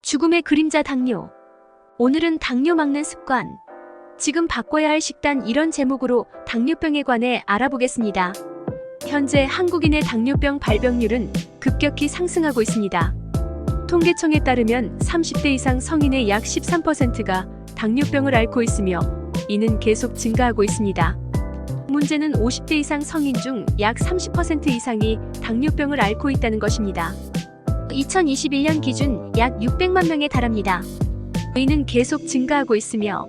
죽음의 그림자 당뇨. 오늘은 당뇨 막는 습관. 지금 바꿔야 할 식단 이런 제목으로 당뇨병에 관해 알아보겠습니다. 현재 한국인의 당뇨병 발병률은 급격히 상승하고 있습니다. 통계청에 따르면 30대 이상 성인의 약 13%가 당뇨병을 앓고 있으며 이는 계속 증가하고 있습니다. 문제는 50대 이상 성인 중 약 30% 이상이 당뇨병을 앓고 있다는 것입니다. 2021년 기준 약 600만 명에 달합니다. 이는 계속 증가하고 있으며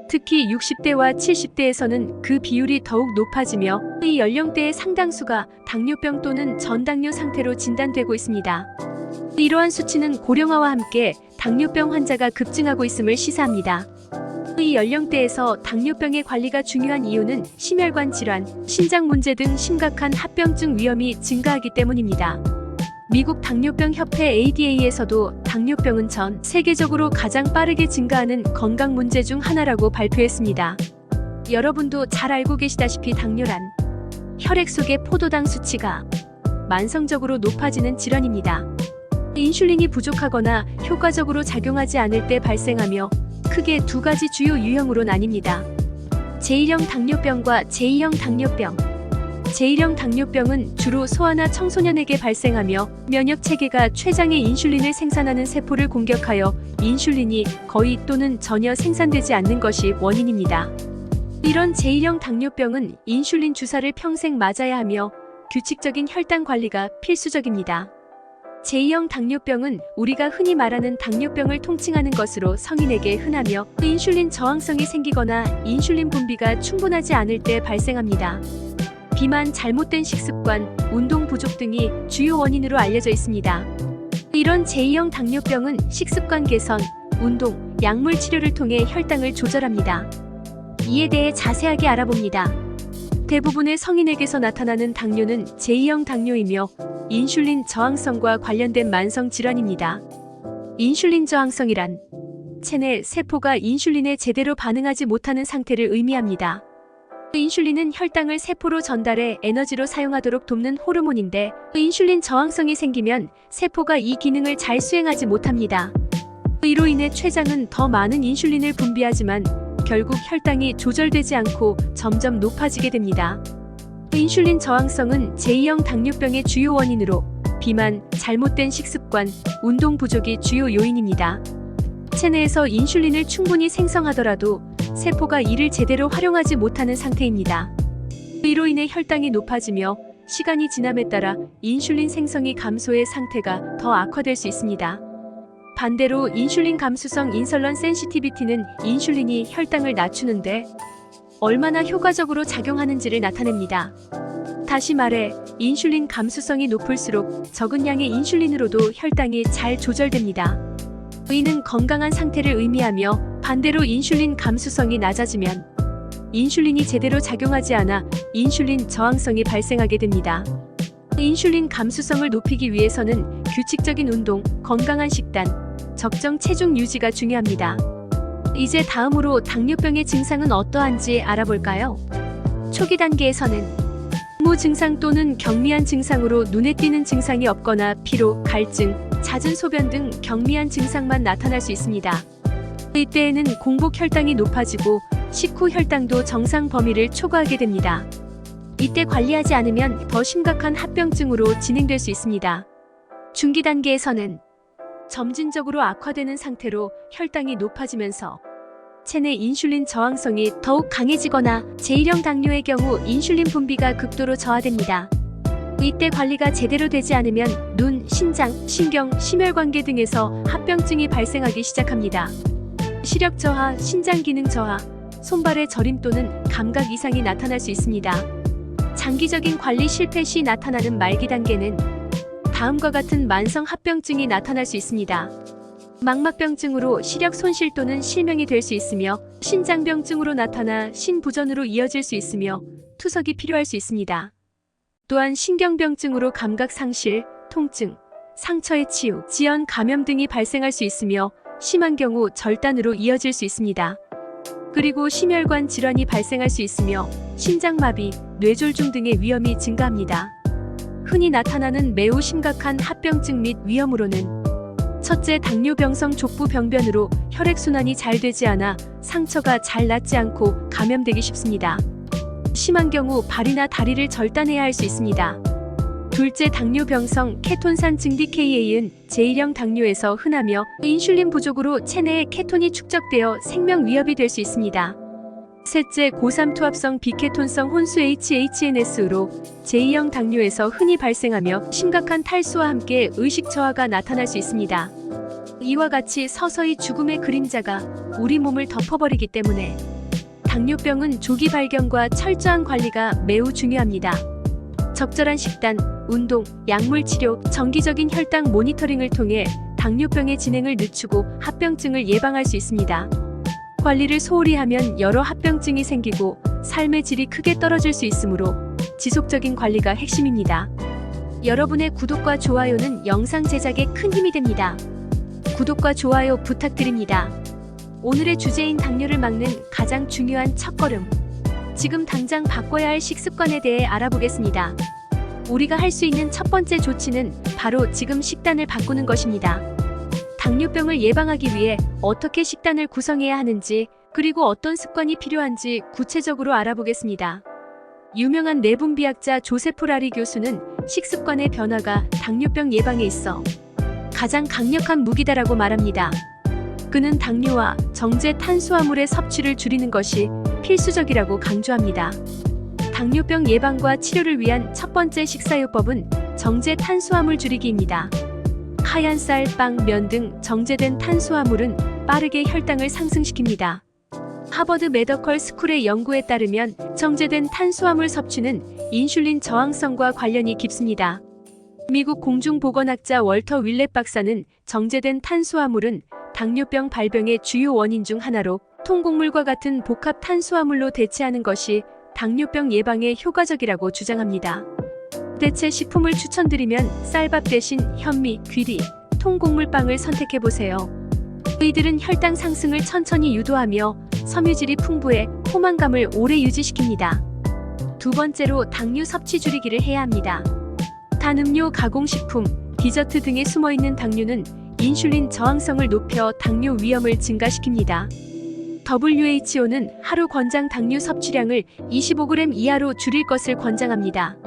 특히 60대와 70대에서는 그 비율이 더욱 높아지며 이 연령대의 상당수가 당뇨병 또는 전당뇨 상태로 진단되고 있습니다. 이러한 수치는 고령화와 함께 당뇨병 환자가 급증하고 있음을 시사합니다. 이 연령대에서 당뇨병의 관리가 중요한 이유는 심혈관 질환, 신장 문제 등 심각한 합병증 위험이 증가하기 때문입니다. 미국 당뇨병 협회 ADA에서도 당뇨병은 전 세계적으로 가장 빠르게 증가하는 건강 문제 중 하나라고 발표했습니다. 여러분도 잘 알고 계시다시피 당뇨란 혈액 속의 포도당 수치가 만성적으로 높아지는 질환입니다. 인슐린이 부족하거나 효과적으로 작용하지 않을 때 발생하며 크게 두 가지 주요 유형으로 나뉩니다. 제1형 당뇨병과 제2형 당뇨병. 제1형 당뇨병은 주로 소아나 청소년에게 발생하며 면역 체계가 췌장에 인슐린을 생산하는 세포를 공격하여 인슐린이 거의 또는 전혀 생산되지 않는 것이 원인입니다. 이런 제1형 당뇨병은 인슐린 주사를 평생 맞아야 하며 규칙적인 혈당 관리가 필수적입니다. 제2형 당뇨병은 우리가 흔히 말하는 당뇨병을 통칭하는 것으로 성인에게 흔하며 인슐린 저항성이 생기거나 인슐린 분비가 충분하지 않을 때 발생합니다. 비만, 잘못된 식습관, 운동 부족 등이 주요 원인으로 알려져 있습니다. 이런 제2형 당뇨병은 식습관 개선, 운동, 약물 치료를 통해 혈당을 조절합니다. 이에 대해 자세하게 알아봅니다. 대부분의 성인에게서 나타나는 당뇨는 제2형 당뇨이며 인슐린 저항성과 관련된 만성 질환입니다. 인슐린 저항성이란 체내 세포가 인슐린에 제대로 반응하지 못하는 상태를 의미합니다. 인슐린은 혈당을 세포로 전달해 에너지로 사용하도록 돕는 호르몬인데 인슐린 저항성이 생기면 세포가 이 기능을 잘 수행하지 못합니다. 이로 인해 췌장은 더 많은 인슐린을 분비하지만 결국 혈당이 조절되지 않고 점점 높아지게 됩니다. 인슐린 저항성은 제2형 당뇨병의 주요 원인으로 비만, 잘못된 식습관, 운동 부족이 주요 요인입니다. 체내에서 인슐린을 충분히 생성하더라도 세포가 이를 제대로 활용하지 못하는 상태입니다. 이로 인해 혈당이 높아지며 시간이 지남에 따라 인슐린 생성이 감소해 상태가 더 악화될 수 있습니다. 반대로 인슐린 감수성 인설런 센시티비티는 인슐린이 혈당을 낮추는데 얼마나 효과적으로 작용하는지를 나타냅니다. 다시 말해 인슐린 감수성이 높을수록 적은 양의 인슐린으로도 혈당이 잘 조절됩니다. 이는 건강한 상태를 의미하며 반대로 인슐린 감수성이 낮아지면 인슐린이 제대로 작용하지 않아 인슐린 저항성이 발생하게 됩니다. 인슐린 감수성을 높이기 위해서는 규칙적인 운동, 건강한 식단, 적정 체중 유지가 중요합니다. 이제 다음으로 당뇨병의 증상은 어떠한지 알아볼까요? 초기 단계에서는 무증상 또는 경미한 증상으로 눈에 띄는 증상이 없거나 피로, 갈증, 잦은 소변 등 경미한 증상만 나타날 수 있습니다. 이때에는 공복 혈당이 높아지고 식후 혈당도 정상 범위를 초과하게 됩니다. 이때 관리하지 않으면 더 심각한 합병증으로 진행될 수 있습니다. 중기 단계에서는 점진적으로 악화되는 상태로 혈당이 높아지면서 체내 인슐린 저항성이 더욱 강해지거나 제1형 당뇨의 경우 인슐린 분비가 극도로 저하됩니다. 이때 관리가 제대로 되지 않으면 눈, 신장, 신경, 심혈관계 등에서 합병증이 발생하기 시작합니다. 시력 저하, 신장 기능 저하, 손발의 저림 또는 감각 이상이 나타날 수 있습니다. 장기적인 관리 실패 시 나타나는 말기 단계는 다음과 같은 만성 합병증이 나타날 수 있습니다. 망막병증으로 시력 손실 또는 실명이 될 수 있으며 신장병증으로 나타나 신부전으로 이어질 수 있으며 투석이 필요할 수 있습니다. 또한 신경병증으로 감각 상실, 통증, 상처의 치유, 지연, 감염 등이 발생할 수 있으며 심한 경우 절단으로 이어질 수 있습니다. 그리고 심혈관 질환이 발생할 수 있으며 심장마비, 뇌졸중 등의 위험이 증가합니다. 흔히 나타나는 매우 심각한 합병증 및 위험으로는 첫째, 당뇨병성 족부병변으로 혈액순환이 잘 되지 않아 상처가 잘 낫지 않고 감염되기 쉽습니다. 심한 경우 발이나 다리를 절단해야 할 수 있습니다. 둘째, 당뇨병성 케톤산 증DKA는 제1형 당뇨에서 흔하며 인슐린 부족으로 체내에 케톤이 축적되어 생명 위협이 될 수 있습니다. 셋째, 고삼투압성 비케톤성 혼수 HHNS로 제2형 당뇨에서 흔히 발생하며 심각한 탈수와 함께 의식 저하가 나타날 수 있습니다. 이와 같이 서서히 죽음의 그림자가 우리 몸을 덮어버리기 때문에 당뇨병은 조기 발견과 철저한 관리가 매우 중요합니다. 적절한 식단, 운동, 약물 치료, 정기적인 혈당 모니터링을 통해 당뇨병의 진행을 늦추고 합병증을 예방할 수 있습니다. 관리를 소홀히 하면 여러 합병증이 생기고 삶의 질이 크게 떨어질 수 있으므로 지속적인 관리가 핵심입니다. 여러분의 구독과 좋아요는 영상 제작에 큰 힘이 됩니다. 구독과 좋아요 부탁드립니다. 오늘의 주제인 당뇨를 막는 가장 중요한 첫걸음. 지금 당장 바꿔야 할 식습관에 대해 알아보겠습니다. 우리가 할 수 있는 첫 번째 조치는 바로 지금 식단을 바꾸는 것입니다. 당뇨병을 예방하기 위해 어떻게 식단을 구성해야 하는지, 그리고 어떤 습관이 필요한지 구체적으로 알아보겠습니다. 유명한 뇌분비학자 조세프 라리 교수는 식습관의 변화가 당뇨병 예방에 있어 가장 강력한 무기다라고 말합니다. 그는 당뇨와 정제 탄수화물의 섭취를 줄이는 것이 필수적이라고 강조합니다. 당뇨병 예방과 치료를 위한 첫 번째 식사요법은 정제 탄수화물 줄이기입니다. 하얀 쌀, 빵, 면 등 정제된 탄수화물은 빠르게 혈당을 상승시킵니다. 하버드 메디컬 스쿨의 연구에 따르면 정제된 탄수화물 섭취는 인슐린 저항성과 관련이 깊습니다. 미국 공중보건학자 월터 윌렛 박사는 정제된 탄수화물은 당뇨병 발병의 주요 원인 중 하나로 통곡물과 같은 복합 탄수화물로 대체하는 것이 당뇨병 예방에 효과적이라고 주장합니다. 대체 식품을 추천드리면 쌀밥 대신 현미, 귀리, 통곡물빵을 선택해보세요. 이들은 혈당 상승을 천천히 유도하며 섬유질이 풍부해 포만감을 오래 유지시킵니다. 두 번째로 당류 섭취 줄이기를 해야 합니다. 단음료, 가공식품, 디저트 등에 숨어있는 당류는 인슐린 저항성을 높여 당뇨 위험을 증가시킵니다. WHO는 하루 권장 당류 섭취량을 25g 이하로 줄일 것을 권장합니다.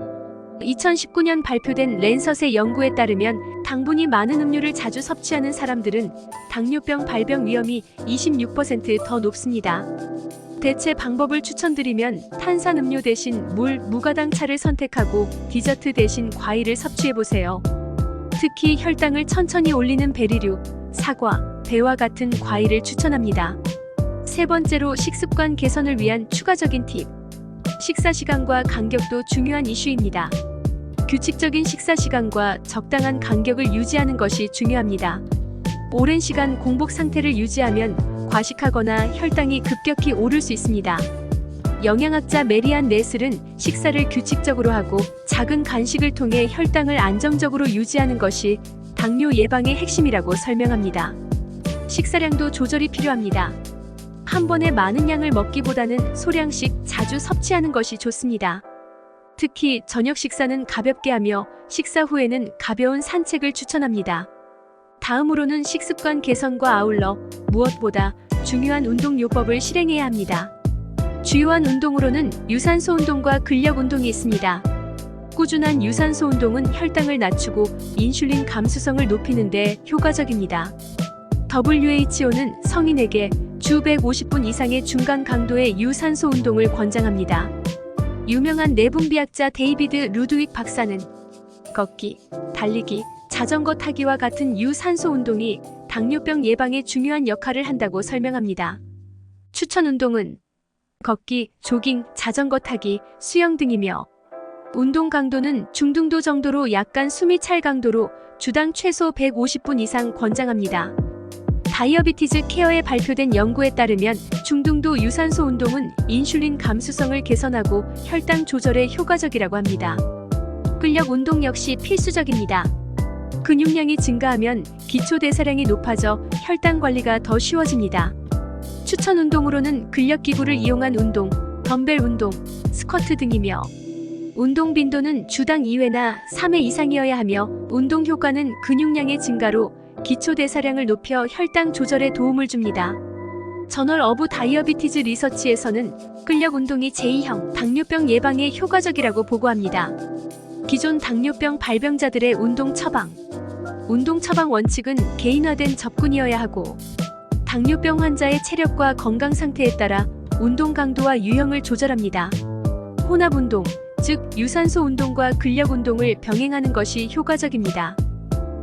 2019년 발표된 랜서스의 연구에 따르면 당분이 많은 음료를 자주 섭취하는 사람들은 당뇨병 발병 위험이 26% 더 높습니다. 대체 방법을 추천드리면 탄산음료 대신 물, 무가당차를 선택하고 디저트 대신 과일을 섭취해보세요. 특히 혈당을 천천히 올리는 베리류, 사과, 배와 같은 과일을 추천합니다. 세 번째로 식습관 개선을 위한 추가적인 팁. 식사 시간과 간격도 중요한 이슈입니다. 규칙적인 식사 시간과 적당한 간격을 유지하는 것이 중요합니다. 오랜 시간 공복 상태를 유지하면 과식하거나 혈당이 급격히 오를 수 있습니다. 영양학자 메리안 네슬은 식사를 규칙적으로 하고 작은 간식을 통해 혈당을 안정적으로 유지하는 것이 당뇨 예방의 핵심이라고 설명합니다. 식사량도 조절이 필요합니다. 한 번에 많은 양을 먹기보다는 소량씩 자주 섭취하는 것이 좋습니다. 특히 저녁 식사는 가볍게 하며 식사 후에는 가벼운 산책을 추천합니다. 다음으로는 식습관 개선과 아울러 무엇보다 중요한 운동요법을 실행해야 합니다. 주요한 운동으로는 유산소 운동과 근력 운동이 있습니다. 꾸준한 유산소 운동은 혈당을 낮추고 인슐린 감수성을 높이는 데 효과적입니다. WHO는 성인에게 주 150분 이상의 중간 강도의 유산소 운동을 권장합니다. 유명한 뇌분비학자 데이비드 루드윅 박사는 걷기, 달리기, 자전거 타기와 같은 유산소 운동이 당뇨병 예방에 중요한 역할을 한다고 설명합니다. 추천 운동은 걷기, 조깅, 자전거 타기, 수영 등이며 운동 강도는 중등도 정도로 약간 숨이 찰 강도로 주당 최소 150분 이상 권장합니다. 다이어비티즈 케어에 발표된 연구에 따르면 중등도 유산소 운동은 인슐린 감수성을 개선하고 혈당 조절에 효과적이라고 합니다. 근력 운동 역시 필수적입니다. 근육량이 증가하면 기초대사량이 높아져 혈당 관리가 더 쉬워집니다. 추천 운동으로는 근력기구를 이용한 운동, 덤벨 운동, 스쿼트 등이며 운동 빈도는 주당 2회나 3회 이상이어야 하며 운동 효과는 근육량의 증가로 기초 대사량을 높여 혈당 조절에 도움을 줍니다. 저널 오브 다이어비티즈 리서치에서는 근력 운동이 제2형 당뇨병 예방에 효과적이라고 보고합니다. 기존 당뇨병 발병자들의 운동 처방. 운동 처방 원칙은 개인화된 접근이어야 하고 당뇨병 환자의 체력과 건강 상태에 따라 운동 강도와 유형을 조절합니다. 혼합 운동, 즉 유산소 운동과 근력 운동을 병행하는 것이 효과적입니다.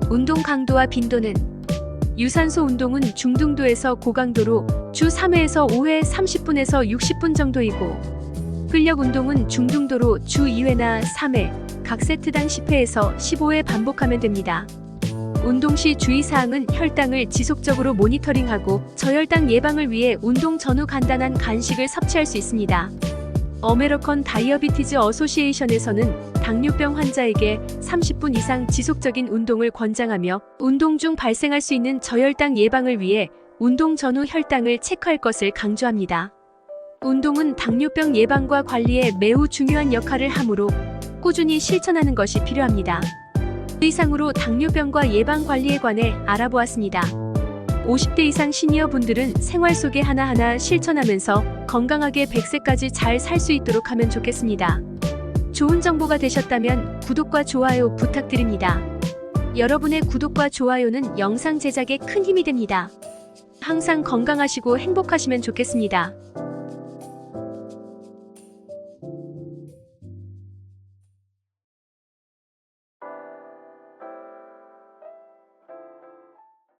운동 강도와 빈도는 유산소 운동은 중등도에서 고강도로 주 3회에서 5회 30분에서 60분 정도이고 근력 운동은 중등도로 주 2회나 3회, 각 세트당 10회에서 15회 반복하면 됩니다. 운동 시 주의사항은 혈당을 지속적으로 모니터링하고 저혈당 예방을 위해 운동 전후 간단한 간식을 섭취할 수 있습니다. 어메리컨 다이어비티즈 어소시에이션에서는 당뇨병 환자에게 30분 이상 지속적인 운동을 권장하며 운동 중 발생할 수 있는 저혈당 예방을 위해 운동 전후 혈당을 체크할 것을 강조합니다. 운동은 당뇨병 예방과 관리에 매우 중요한 역할을 하므로 꾸준히 실천하는 것이 필요합니다. 이상으로 당뇨병과 예방 관리에 관해 알아보았습니다. 50대 이상 시니어 분들은 생활 속에 하나하나 실천하면서 건강하게 100세까지 잘 살 수 있도록 하면 좋겠습니다. 좋은 정보가 되셨다면 구독과 좋아요 부탁드립니다. 여러분의 구독과 좋아요는 영상 제작에 큰 힘이 됩니다. 항상 건강하시고 행복하시면 좋겠습니다.